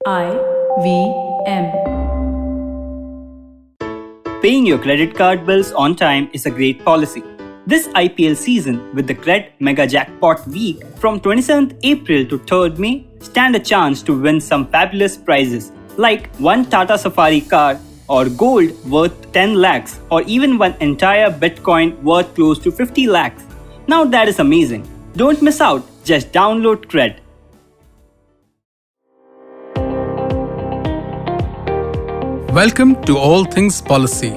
IVM. Paying your credit card bills on time is a great policy. This IPL season, with the Cred Mega Jackpot Week from 27th April to 3rd May, stand a chance to win some fabulous prizes like one Tata Safari car or gold worth 10 lakhs or even one entire Bitcoin worth close to 50 lakhs. Now that is amazing. Don't miss out. Just download Cred. Welcome to All Things Policy,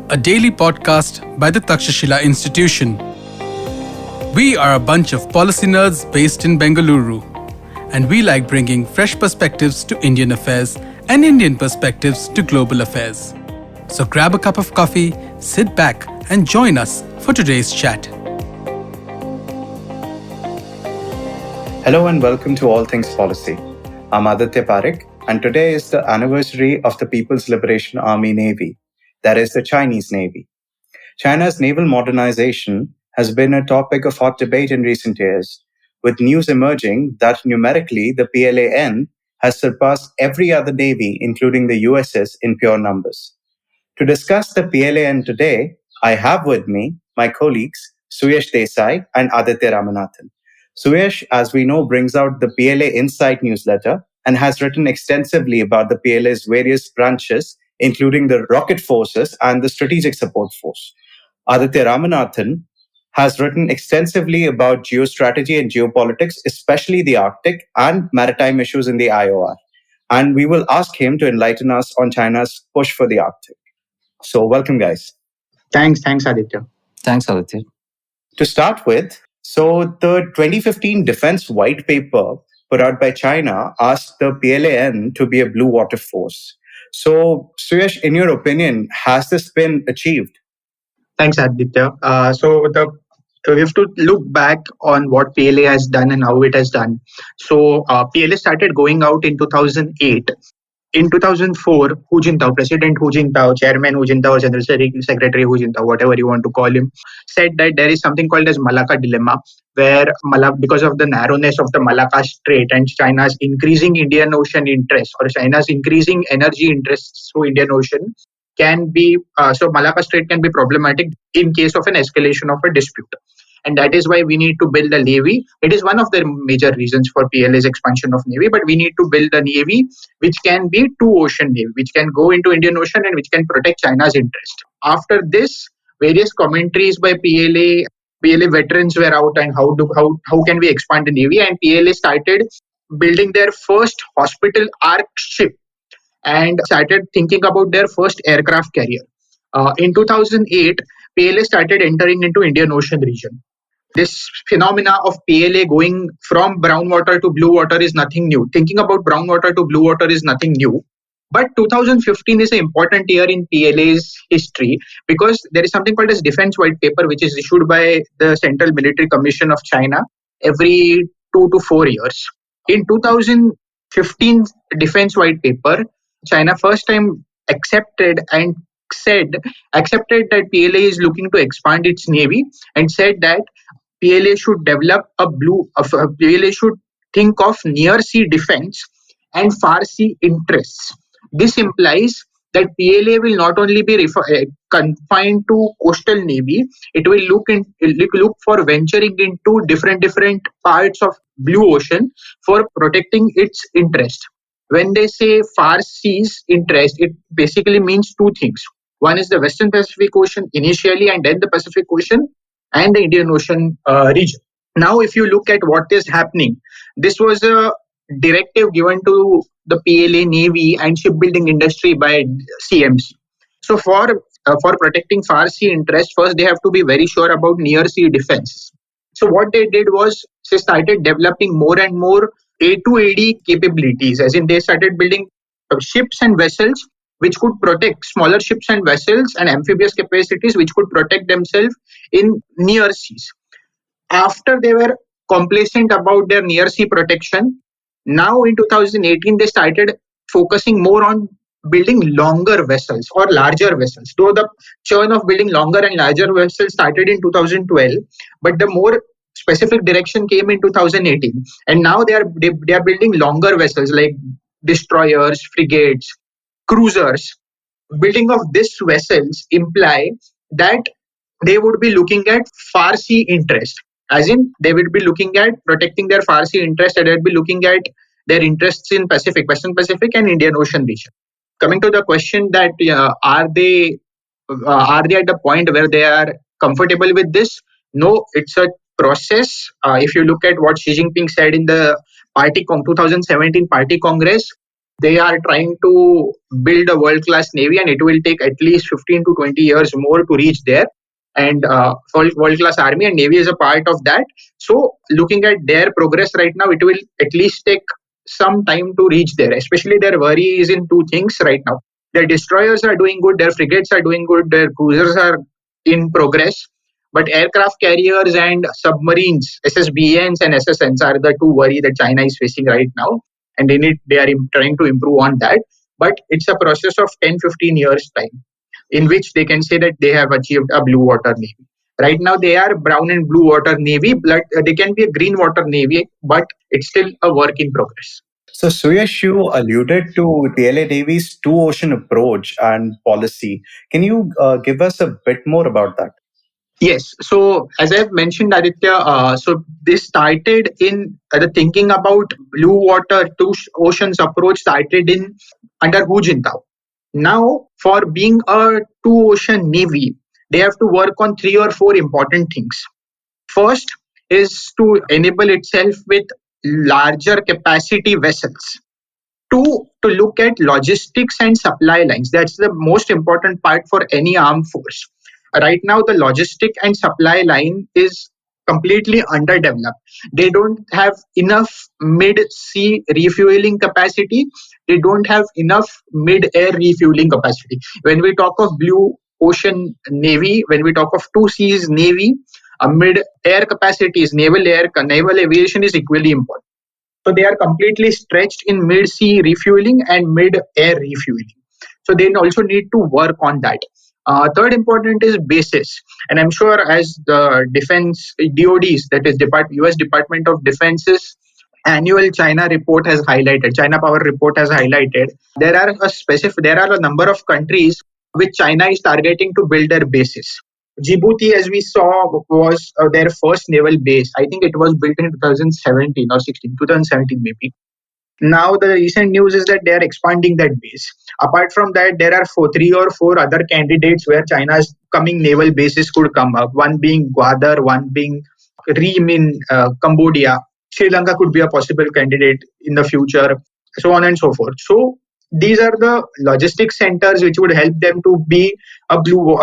a daily podcast by the Takshashila Institution. We are a bunch of policy nerds based in Bengaluru, and we like bringing fresh perspectives to Indian affairs and Indian perspectives to global affairs. So grab a cup of coffee, sit back, and join us for today's chat. Hello and welcome to All Things Policy. I'm Aditya Pareek, and today is the anniversary of the People's Liberation Army Navy, that is the Chinese Navy. China's naval modernization has been a topic of hot debate in recent years, with news emerging that numerically the PLA has surpassed every other navy, including the USS, in pure numbers. To discuss the PLA today, I have with me my colleagues Suyash Desai and Aditya Ramanathan. Suyash, as we know, brings out the PLA Insight newsletter and has written extensively about the PLA's various branches, including the Rocket Forces and the Strategic Support Force. Aditya Ramanathan has written extensively about geostrategy and geopolitics, especially the Arctic and maritime issues in the IOR. And we will ask him to enlighten us on China's push for the Arctic. So welcome, guys. Thanks, Aditya. Thanks, Aditya. To start with, so the 2015 Defense White Paper put out by China asked the PLAN to be a blue water force. So, Suyash, in your opinion, has this been achieved? Thanks, Aditya. We have to look back on what PLA has done and how it has done. So, PLA started going out in 2008. In 2004, President Hu Jintao, Chairman Hu Jintao, General Secretary Hu Jintao, whatever you want to call him, said that there is something called as Malacca Dilemma, where because of the narrowness of the Malacca Strait and China's increasing Indian Ocean interest or China's increasing energy interests through Indian Ocean, so Malacca Strait can be problematic in case of an escalation of a dispute. And that is why we need to build a navy. It is one of the major reasons for PLA's expansion of navy, but we need to build a navy which can be two-ocean navy, which can go into Indian Ocean and which can protect China's interest. After this, various commentaries by PLA veterans were out and how can we expand the navy, and PLA started building their first hospital arc ship and started thinking about their first aircraft carrier. In 2008, PLA started entering into Indian Ocean region. This phenomena of PLA going from brown water to blue water is nothing new. Thinking about brown water to blue water is nothing new. But 2015 is an important year in PLA's history because there is something called as Defense White Paper, which is issued by the Central Military Commission of China every 2 to 4 years. In 2015 Defense White Paper, China first time accepted that PLA is looking to expand its navy and said that PLA should PLA should think of near sea defense and far sea interests. This implies that PLA will not only be confined to coastal navy, it will look for venturing into different parts of blue ocean for protecting its interest. When they say far seas interest, it basically means two things. One is the Western Pacific Ocean initially, and then the Pacific Ocean and the Indian Ocean region. Now, if you look at what is happening, this was a directive given to the PLA Navy and shipbuilding industry by CMC. So for protecting far sea interests, first they have to be very sure about near sea defense. So what they did was they started developing more and more A2AD capabilities, as in they started building ships and vessels which could protect smaller ships and vessels and amphibious capacities which could protect themselves in near seas. After they were complacent about their near sea protection, now in 2018 they started focusing more on building longer vessels or larger vessels. Though the churn of building longer and larger vessels started in 2012, but the more specific direction came in 2018, and now they are building longer vessels like destroyers, frigates, cruisers. Building of these vessels imply that they would be looking at far sea interest, as in they would be looking at protecting their far sea interest, and they would be looking at their interests in Pacific, Western Pacific, and Indian Ocean region. Coming to the question that are they at the point where they are comfortable with this? No, it's a process. If you look at what Xi Jinping said in the 2017 Party Congress, they are trying to build a world class navy, and it will take at least 15 to 20 years more to reach there. And world class army and navy is a part of that. So, looking at their progress right now, it will at least take some time to reach there. Especially their worry is in two things right now. Their destroyers are doing good, their frigates are doing good, their cruisers are in progress. But aircraft carriers and submarines, SSBNs and SSNs, are the two worry that China is facing right now. And they are trying to improve on that. But it's a process of 10-15 years time in which they can say that they have achieved a blue water navy. Right now, they are brown and blue water navy, but they can be a green water navy, but it's still a work in progress. So, Suyash, you alluded to PLA Navy's two ocean approach and policy. Can you give us a bit more about that? Yes. So, as I've mentioned, Aditya, so this started in the thinking about blue water two oceans approach started in under Hu Jintao. Now, for being a two ocean navy, they have to work on three or four important things. First is to enable itself with larger capacity vessels. Two, to look at logistics and supply lines. That's the most important part for any armed force. Right now, the logistic and supply line is completely underdeveloped. They don't have enough mid sea refueling capacity. They don't have enough mid air refueling capacity. When we talk of blue ocean navy, when we talk of two seas navy, a mid air capacity is naval aviation is equally important. So they are completely stretched in mid-sea refueling and mid-air refueling. So they also need to work on that. Third important is bases, and I'm sure as the defense DoDs, that is U.S. Department of Defense's annual China report has highlighted, China Power report has highlighted, there are a number of countries which China is targeting to build their bases. Djibouti, as we saw, was their first naval base. I think it was built in 2017 or 16, 2017 maybe. Now the recent news is that they are expanding that base. Apart from that, there are three or four other candidates where China's coming naval bases could come up. One being Gwadar, one being Reem in Cambodia. Sri Lanka could be a possible candidate in the future, so on and so forth. So these are the logistics centers which would help them to be a two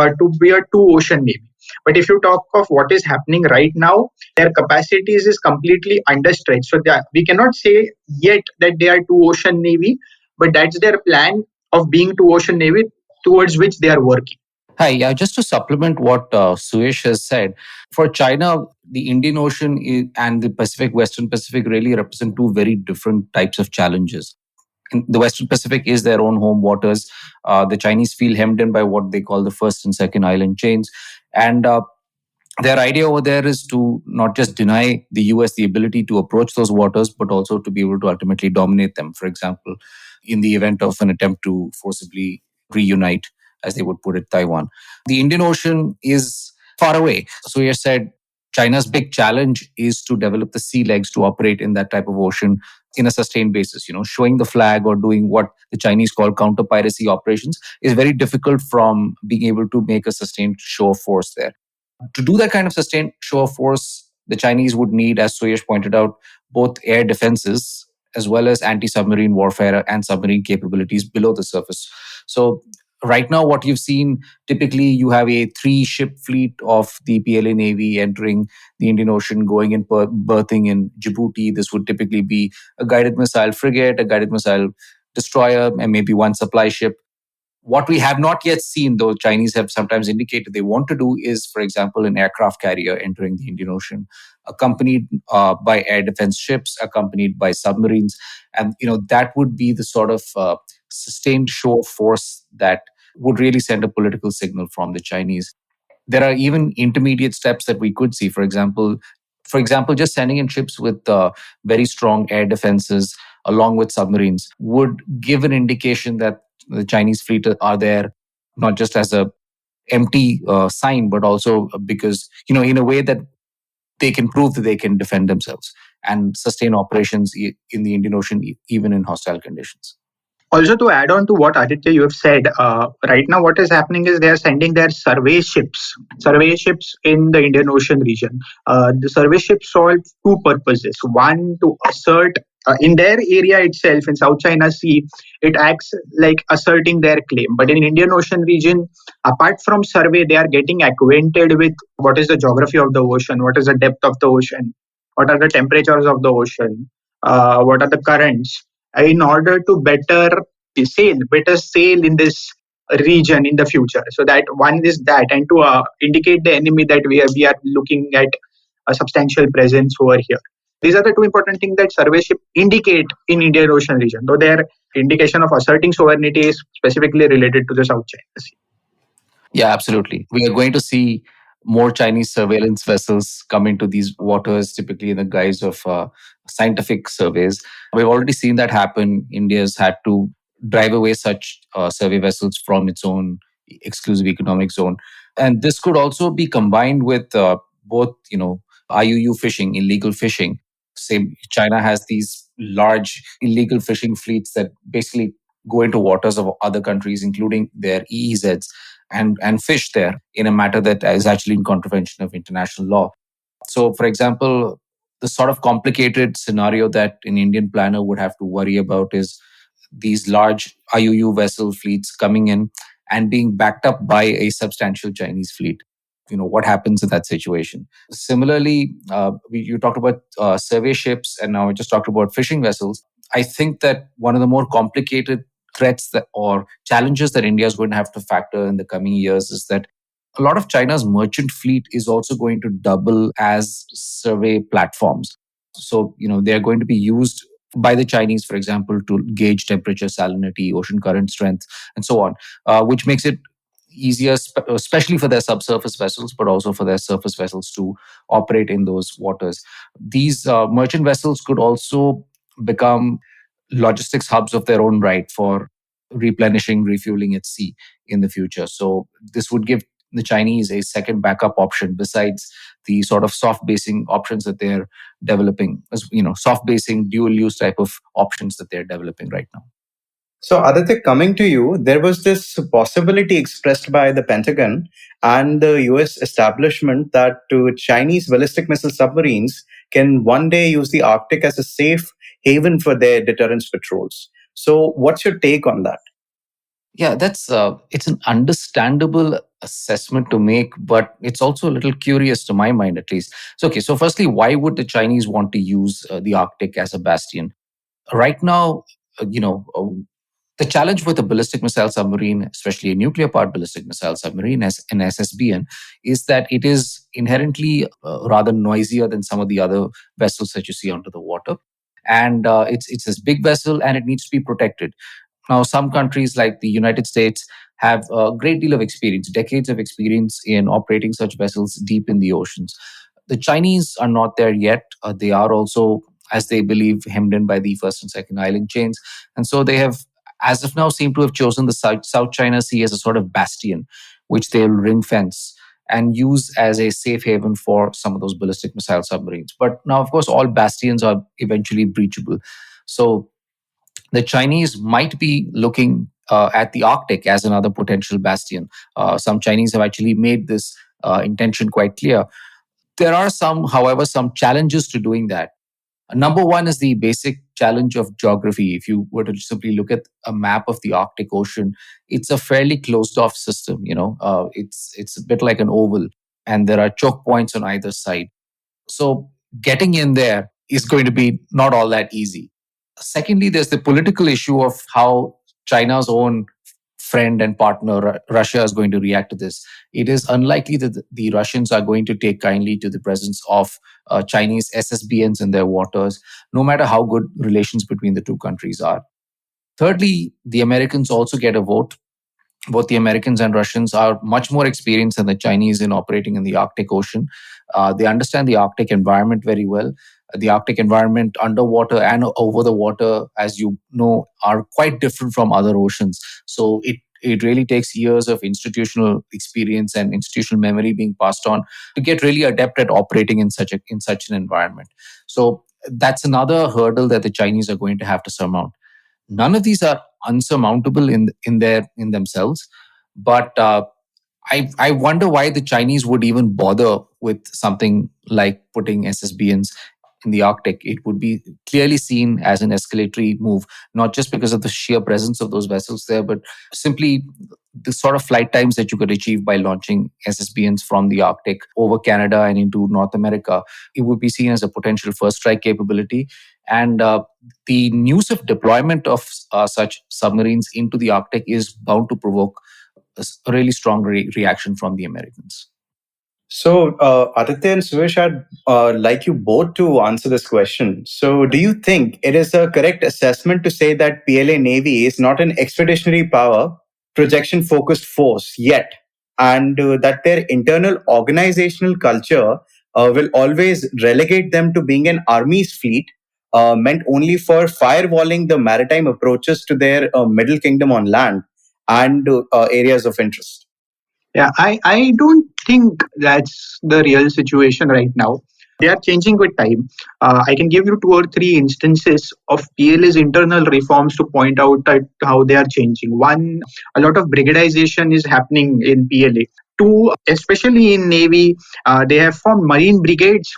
ocean navy. But if you talk of what is happening right now, their capacities is completely understretched. So we cannot say yet that they are two ocean navy, but that's their plan of being two ocean navy towards which they are working. Hi, yeah, just to supplement what Suyash has said, for China, the Indian Ocean and the Western Pacific really represent two very different types of challenges. The Western Pacific is their own home waters. The Chinese feel hemmed in by what they call the first and second island chains. And their idea over there is to not just deny the US the ability to approach those waters, but also to be able to ultimately dominate them. For example, in the event of an attempt to forcibly reunite, as they would put it, Taiwan. The Indian Ocean is far away. So you said China's big challenge is to develop the sea legs to operate in that type of ocean in a sustained basis. Showing the flag or doing what the Chinese call counter piracy operations is very difficult from being able to make a sustained show of force there. To do that kind of sustained show of force, the Chinese would need, as Suyash pointed out, both air defenses as well as anti-submarine warfare and submarine capabilities below the surface. So right now, what you've seen, typically you have a 3-ship fleet of the PLA Navy entering the Indian Ocean, going and berthing in Djibouti. This would typically be a guided missile frigate, a guided missile destroyer, and maybe one supply ship. What we have not yet seen, though Chinese have sometimes indicated they want to do, is, for example, an aircraft carrier entering the Indian Ocean, accompanied by air defense ships, accompanied by submarines. And, that would be the sort of sustained show of force that would really send a political signal from the Chinese. There are even intermediate steps that we could see. For example, just sending in ships with very strong air defenses, along with submarines, would give an indication that the Chinese fleet are there not just as a empty sign, but also because, in a way that they can prove that they can defend themselves and sustain operations in the Indian Ocean, even in hostile conditions. Also, to add on to what Aditya you have said, right now what is happening is they are sending their survey ships in the Indian Ocean region. The survey ships solve two purposes. One, to assert in their area itself in South China Sea, it acts like asserting their claim. But in Indian Ocean region, apart from survey, they are getting acquainted with what is the geography of the ocean, what is the depth of the ocean, what are the temperatures of the ocean, what are the currents, in order to better sail in this region in the future. So that one is that, and to indicate the enemy that we are looking at a substantial presence over here. These are the two important things that survey ship indicate in Indian Ocean region, though their indication of asserting sovereignty is specifically related to the South China Sea. Yeah, absolutely. We are going to see more Chinese surveillance vessels come into these waters, typically in the guise of scientific surveys. We've already seen that happen. India's had to drive away such survey vessels from its own exclusive economic zone. And this could also be combined with both, IUU fishing, illegal fishing. Say China has these large illegal fishing fleets that basically go into waters of other countries, including their EEZs, and fish there in a matter that is actually in contravention of international law. So, for example, the sort of complicated scenario that an Indian planner would have to worry about is these large IUU vessel fleets coming in and being backed up by a substantial Chinese fleet. What happens in that situation? Similarly, you talked about survey ships, and now I just talked about fishing vessels. I think that one of the more complicated threats that or challenges that India is going to have to factor in the coming years is that a lot of China's merchant fleet is also going to double as survey platforms. So, they are going to be used by the Chinese, for example, to gauge temperature, salinity, ocean current strength, and so on, which makes it easier, especially for their subsurface vessels, but also for their surface vessels to operate in those waters. These merchant vessels could also become logistics hubs of their own right for replenishing, refueling at sea in the future. So this would give the Chinese a second backup option besides the sort of soft basing options that they're developing, as soft basing, dual use type of options that they're developing right now. So, Aditya, coming to you, there was this possibility expressed by the Pentagon and the US establishment that Chinese ballistic missile submarines can one day use the Arctic as a safe haven for their deterrence patrols. So, what's your take on that? Yeah, that's it's an understandable assessment to make, but it's also a little curious to my mind, at least. So, okay, so firstly, why would the Chinese want to use the Arctic as a bastion? Right now, the challenge with a ballistic missile submarine, especially a nuclear powered ballistic missile submarine as an SSBN, is that it is inherently rather noisier than some of the other vessels that you see under the water. And it's this big vessel and it needs to be protected. Now, some countries like the United States have a great deal of experience, decades of experience in operating such vessels deep in the oceans. The Chinese are not there yet. They are also, as they believe, hemmed in by the first and second island chains. And so they have, as of now, seem to have chosen the South China Sea as a sort of bastion, which they'll ring fence and use as a safe haven for some of those ballistic missile submarines. But now, of course, all bastions are eventually breachable. So the Chinese might be looking at the Arctic as another potential bastion. Some Chinese have actually made this intention quite clear. There are however, some challenges to doing that. Number one is the basic challenge of geography. If you were to simply look at a map of the Arctic Ocean, it's a fairly closed off system. It's a bit like an oval, and there are choke points on either side. So getting in there is going to be not all that easy. Secondly, there's the political issue of how China's own friend and partner, Russia, is going to react to this. It is unlikely that the Russians are going to take kindly to the presence of Chinese SSBNs in their waters, no matter how good relations between the two countries are. Thirdly, the Americans also get a vote. Both the Americans and Russians are much more experienced than the Chinese in operating in the Arctic Ocean. They understand the Arctic environment very well. The Arctic environment, underwater and over the water, as you know, are quite different from other oceans. So it really takes years of institutional experience and institutional memory being passed on to get really adept at operating in such an environment. So that's another hurdle that the Chinese are going to have to surmount. None of these are unsurmountable in themselves, but I wonder why the Chinese would even bother with something like putting SSBNs in the Arctic. It would be clearly seen as an escalatory move, not just because of the sheer presence of those vessels there, but simply the sort of flight times that you could achieve by launching SSBNs from the Arctic over Canada and into North America. It would be seen as a potential first strike capability. And the news of deployment of such submarines into the Arctic is bound to provoke a really strong reaction from the Americans. So, Aditya and Suyash, I'd like you both to answer this question. So, do you think it is a correct assessment to say that PLA Navy is not an expeditionary power, projection focused force yet, and that their internal organizational culture will always relegate them to being an army's fleet, meant only for firewalling the maritime approaches to their middle kingdom on land and areas of interest? Yeah, I don't think that's the real situation right now. They are changing with time. I can give you two or three instances of PLA's internal reforms to point out that how they are changing. One, a lot of brigadization is happening in PLA. Two, especially in Navy, they have formed marine brigades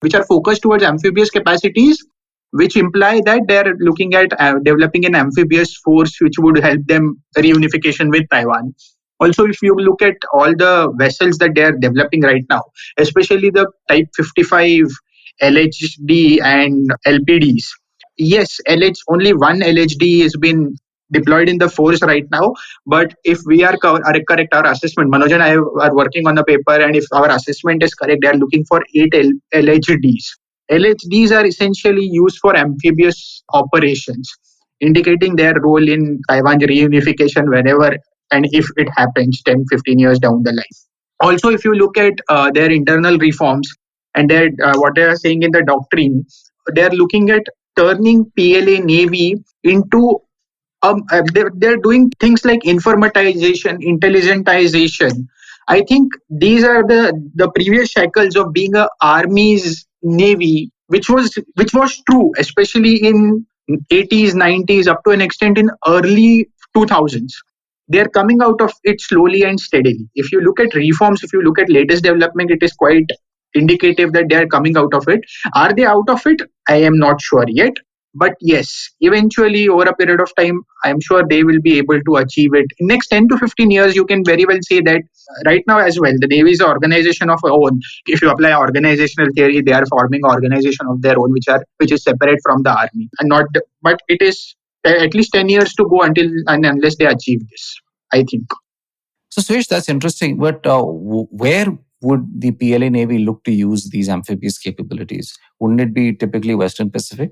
which are focused towards amphibious capacities, which imply that they are looking at developing an amphibious force which would help them reunification with Taiwan. Also, if you look at all the vessels that they are developing right now, especially the Type 55 LHD and LPDs, yes, only one LHD has been deployed in the force right now. But if we are correct, our assessment, Manoj and I are working on a paper, and if our assessment is correct, they are looking for 8 LHDs. LHDs are essentially used for amphibious operations, indicating their role in Taiwan reunification whenever and if it happens 10, 15 years down the line. Also, if you look at their internal reforms and what they are saying in the doctrine, they are looking at turning PLA Navy into they're doing things like informatization, intelligentization. I think these are the previous cycles of being a army's navy, which was true, especially in 80s, 90s, up to an extent in early 2000s. They're coming out of it slowly and steadily. If you look at reforms, if you look at latest development, it is quite indicative that they are coming out of it. Are they out of it? I am not sure yet. But yes, eventually over a period of time, I'm sure they will be able to achieve it. In next 10 to 15 years, you can very well say that right now as well, the Navy is an organization of their own. If you apply organizational theory, they are forming an organization of their own, which is separate from the army. And not, but it is at least 10 years to go until and unless they achieve this, I think. So, Suresh, that's interesting. But where would the PLA Navy look to use these amphibious capabilities? Wouldn't it be typically Western Pacific?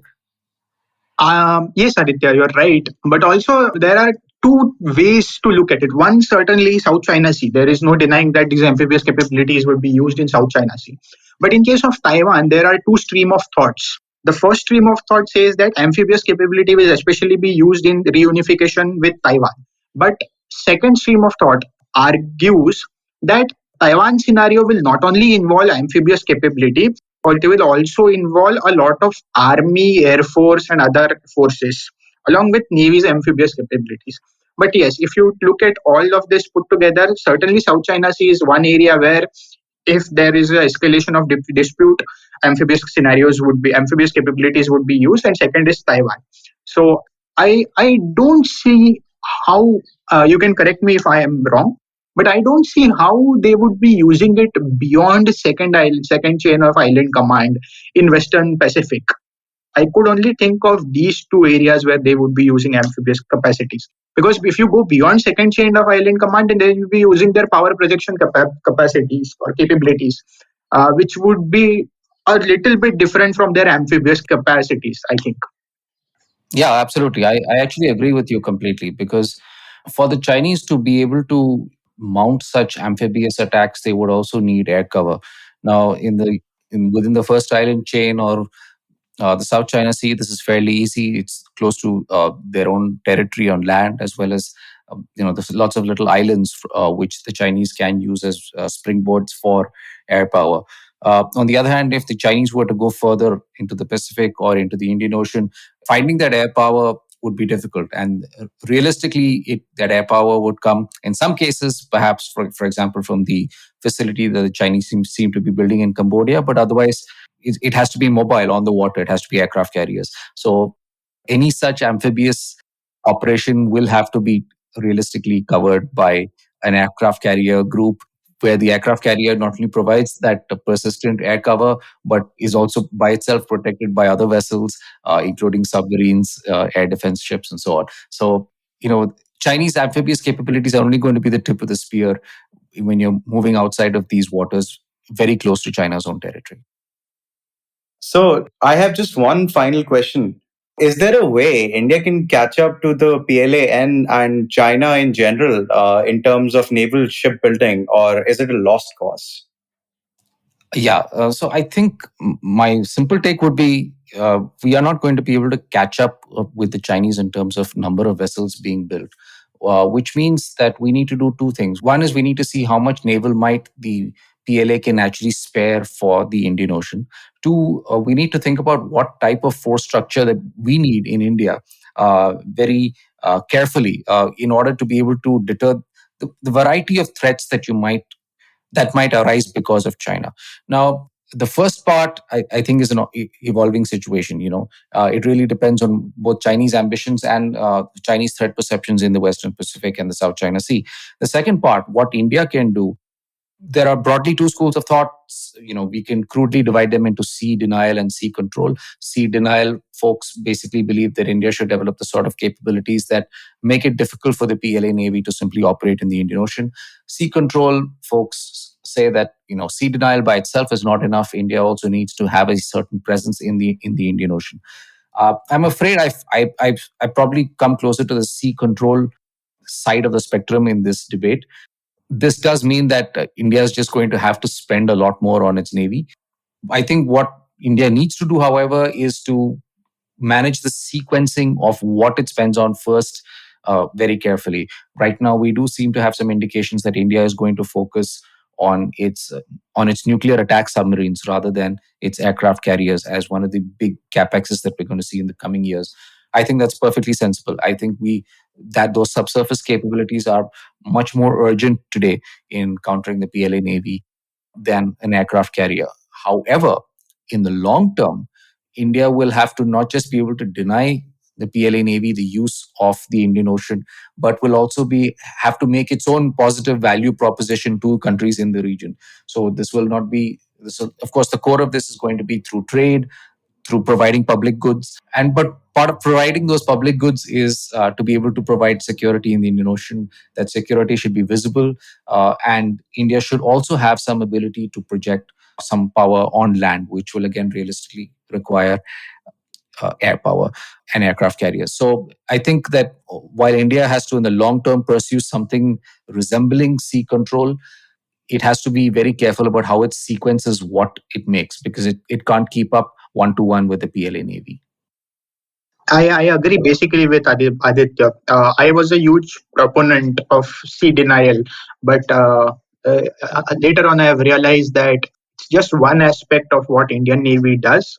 Yes, Aditya, you're right. But also, there are two ways to look at it. One, certainly South China Sea. There is no denying that these amphibious capabilities would be used in South China Sea. But in case of Taiwan, there are two stream of thoughts. The first stream of thought says that amphibious capability will especially be used in reunification with Taiwan. But second stream of thought argues that Taiwan scenario will not only involve amphibious capability, but it will also involve a lot of army, air force, and other forces, along with Navy's amphibious capabilities. But yes, if you look at all of this put together, certainly South China Sea is one area where if there is an escalation of dispute, amphibious capabilities would be used, and second is Taiwan. So I don't see how you can correct me if I am wrong, but I don't see how they would be using it beyond second chain of island command in Western Pacific. I could only think of these two areas where they would be using amphibious capacities. Because if you go beyond second chain of island command, then they will be using their power projection capacities or capabilities, which would be a little bit different from their amphibious capacities, I think. Yeah, absolutely. I actually agree with you completely because for the Chinese to be able to mount such amphibious attacks, they would also need air cover. Now, within the first island chain or The South China Sea, this is fairly easy. It's close to their own territory on land, as well as there's lots of little islands which the Chinese can use as springboards for air power. On the other hand, if the Chinese were to go further into the Pacific or into the Indian Ocean, finding that air power would be difficult. And realistically, that air power would come in some cases, perhaps, for example, from the facility that the Chinese seem to be building in Cambodia, but otherwise, it has to be mobile on the water. It has to be aircraft carriers. So any such amphibious operation will have to be realistically covered by an aircraft carrier group, where the aircraft carrier not only provides that persistent air cover, but is also by itself protected by other vessels, including submarines, air defense ships, and so on. So, Chinese amphibious capabilities are only going to be the tip of the spear when you're moving outside of these waters very close to China's own territory. So I have just one final question. Is there a way India can catch up to the PLAN and China in general in terms of naval shipbuilding, or is it a lost cause? Yeah. So I think my simple take would be we are not going to be able to catch up with the Chinese in terms of number of vessels being built, which means that we need to do two things. One is we need to see how much naval might the PLA can actually spare for the Indian Ocean. Two, we need to think about what type of force structure that we need in India very carefully in order to be able to deter the variety of threats that might arise because of China. Now, the first part, I think, is an evolving situation. It really depends on both Chinese ambitions and Chinese threat perceptions in the Western Pacific and the South China Sea. The second part, what India can do, there are broadly two schools of thoughts. We can crudely divide them into sea denial and sea control. Sea denial folks basically believe that India should develop the sort of capabilities that make it difficult for the PLA Navy to simply operate in the Indian Ocean. Sea control folks say that sea denial by itself is not enough. India also needs to have a certain presence in the Indian Ocean. I'm afraid I've probably come closer to the sea control side of the spectrum in this debate. This does mean that India is just going to have to spend a lot more on its navy. I think what India needs to do, however, is to manage the sequencing of what it spends on first very carefully. Right now, we do seem to have some indications that India is going to focus on its nuclear attack submarines rather than its aircraft carriers as one of the big capexes that we're going to see in the coming years. I think that's perfectly sensible. I think that those subsurface capabilities are much more urgent today in countering the PLA Navy than an aircraft carrier. However, in the long term, India will have to not just be able to deny the PLA Navy the use of the Indian Ocean, but will also have to make its own positive value proposition to countries in the region. So this will not be, of course, the core of this is going to be through trade, through providing public goods. But part of providing those public goods is to be able to provide security in the Indian Ocean. That security should be visible, and India should also have some ability to project some power on land, which will again realistically require air power and aircraft carriers. So I think that while India has to, in the long term, pursue something resembling sea control, it has to be very careful about how it sequences what it makes, because it can't keep up one to one with the PLA Navy. I agree basically with Aditya. I was a huge proponent of sea denial, but later on I have realized that it's just one aspect of what Indian Navy does.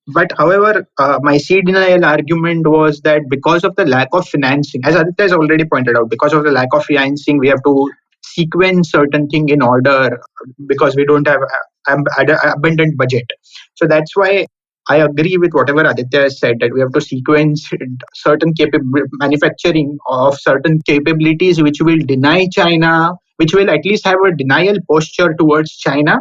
But however, my sea denial argument was that because of the lack of financing, as Aditya has already pointed out, because of the lack of financing, we have to sequence certain thing in order because we don't have abundant budget. So that's why I agree with whatever Aditya has said, that we have to sequence certain manufacturing of certain capabilities which will deny China, which will at least have a denial posture towards China.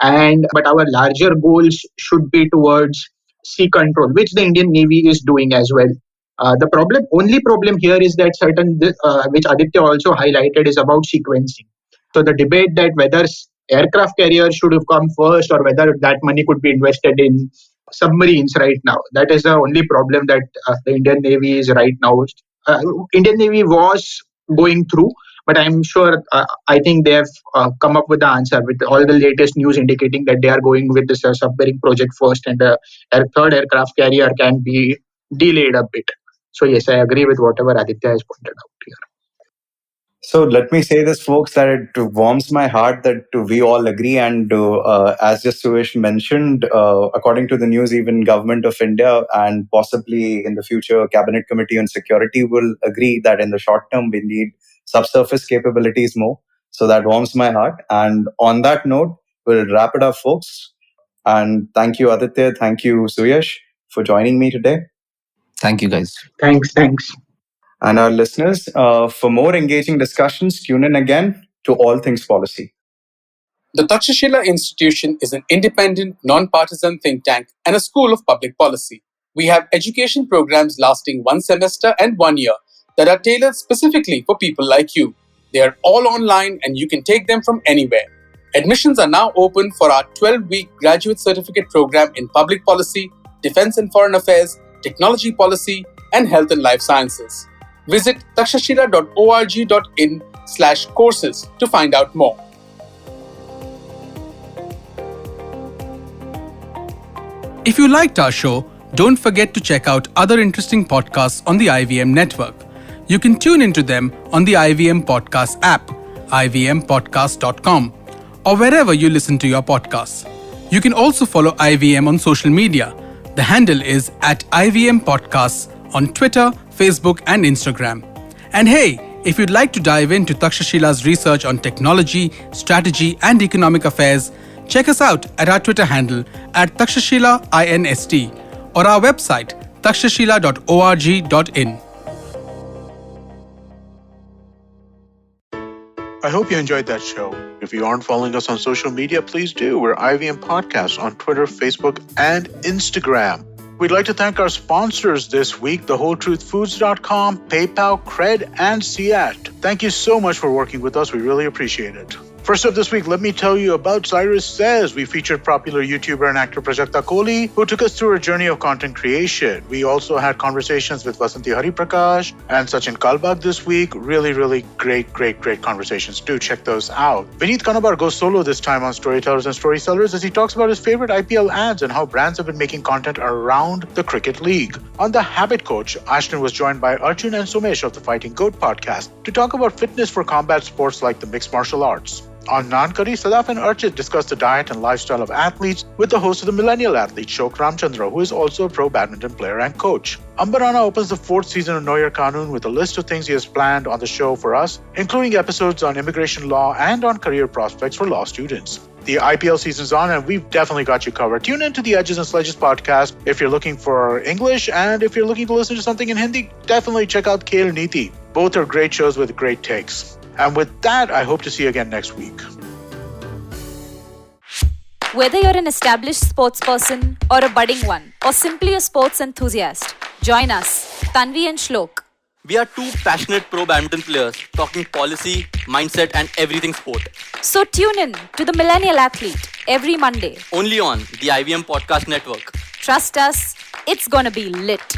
And but our larger goals should be towards sea control, which the Indian Navy is doing as well. The only problem here is that which Aditya also highlighted, is about sequencing. So the debate that whether aircraft carriers should have come first or whether that money could be invested in submarines right now, that is the only problem that the Indian Navy is right now. Indian Navy was going through, But I'm sure, I think they have come up with the answer with all the latest news indicating that they are going with this submarine project first, and the third aircraft carrier can be delayed a bit. So yes, I agree with whatever Aditya has pointed out here. So let me say this, folks, that it warms my heart that we all agree. And as just Suyash mentioned, according to the news, even Government of India and possibly in the future Cabinet Committee on Security will agree that in the short term we need subsurface capabilities more. So that warms my heart. And on that note, we'll wrap it up, folks. And thank you, Aditya. Thank you, Suyash, for joining me today. Thank you, guys. Thanks. And our listeners, for more engaging discussions, tune in again to All Things Policy. The Takshashila Institution is an independent, non-partisan think tank and a school of public policy. We have education programs lasting 1 semester and 1 year that are tailored specifically for people like you. They are all online and you can take them from anywhere. Admissions are now open for our 12-week graduate certificate program in public policy, defense and foreign affairs, technology policy, and health and life sciences. Visit takshashila.org.in/courses to find out more. If you liked our show, don't forget to check out other interesting podcasts on the IVM network. You can tune into them on the IVM Podcast app, ivmpodcast.com, or wherever you listen to your podcasts. You can also follow IVM on social media. The handle is @IVM Podcasts on Twitter, Facebook, and Instagram. And hey, if you'd like to dive into Takshashila's research on technology, strategy, and economic affairs, check us out at our Twitter handle @TakshashilaINST or our website takshashila.org.in. I hope you enjoyed that show. If you aren't following us on social media, please do. We're IVM Podcasts on Twitter, Facebook, and Instagram. We'd like to thank our sponsors this week, thewholetruthfoods.com, PayPal, Cred, and Suyash. Thank you so much for working with us. We really appreciate it. First up this week, let me tell you about Cyrus Says. We featured popular YouTuber and actor Prajakta Kohli, who took us through her journey of content creation. We also had conversations with Vasanti Hariprakash and Sachin Kalbag this week. Really great conversations. Do check those out. Vineet Kanabar goes solo this time on Storytellers and Storysellers as he talks about his favorite IPL ads and how brands have been making content around the Cricket League. On The Habit Coach, Ashton was joined by Arjun and Sumesh of the Fighting Goat podcast to talk about fitness for combat sports like the mixed martial arts. On Nankari, Sadaf and Archit discussed the diet and lifestyle of athletes with the host of the Millennial Athlete, Shok Ramchandra, who is also a pro badminton player and coach. Ambarana opens the 4th season of Know Your Kanun with a list of things he has planned on the show for us, including episodes on immigration law and on career prospects for law students. The IPL season's on and we've definitely got you covered. Tune in to the Edges and Sledges podcast if you're looking for English, and if you're looking to listen to something in Hindi, definitely check out Khel Niti. Both are great shows with great takes. And with that, I hope to see you again next week. Whether you're an established sports person or a budding one, or simply a sports enthusiast, join us, Tanvi and Shlok. We are two passionate pro badminton players talking policy, mindset, and everything sport. So tune in to the Millennial Athlete every Monday. Only on the IVM Podcast Network. Trust us, it's gonna be lit.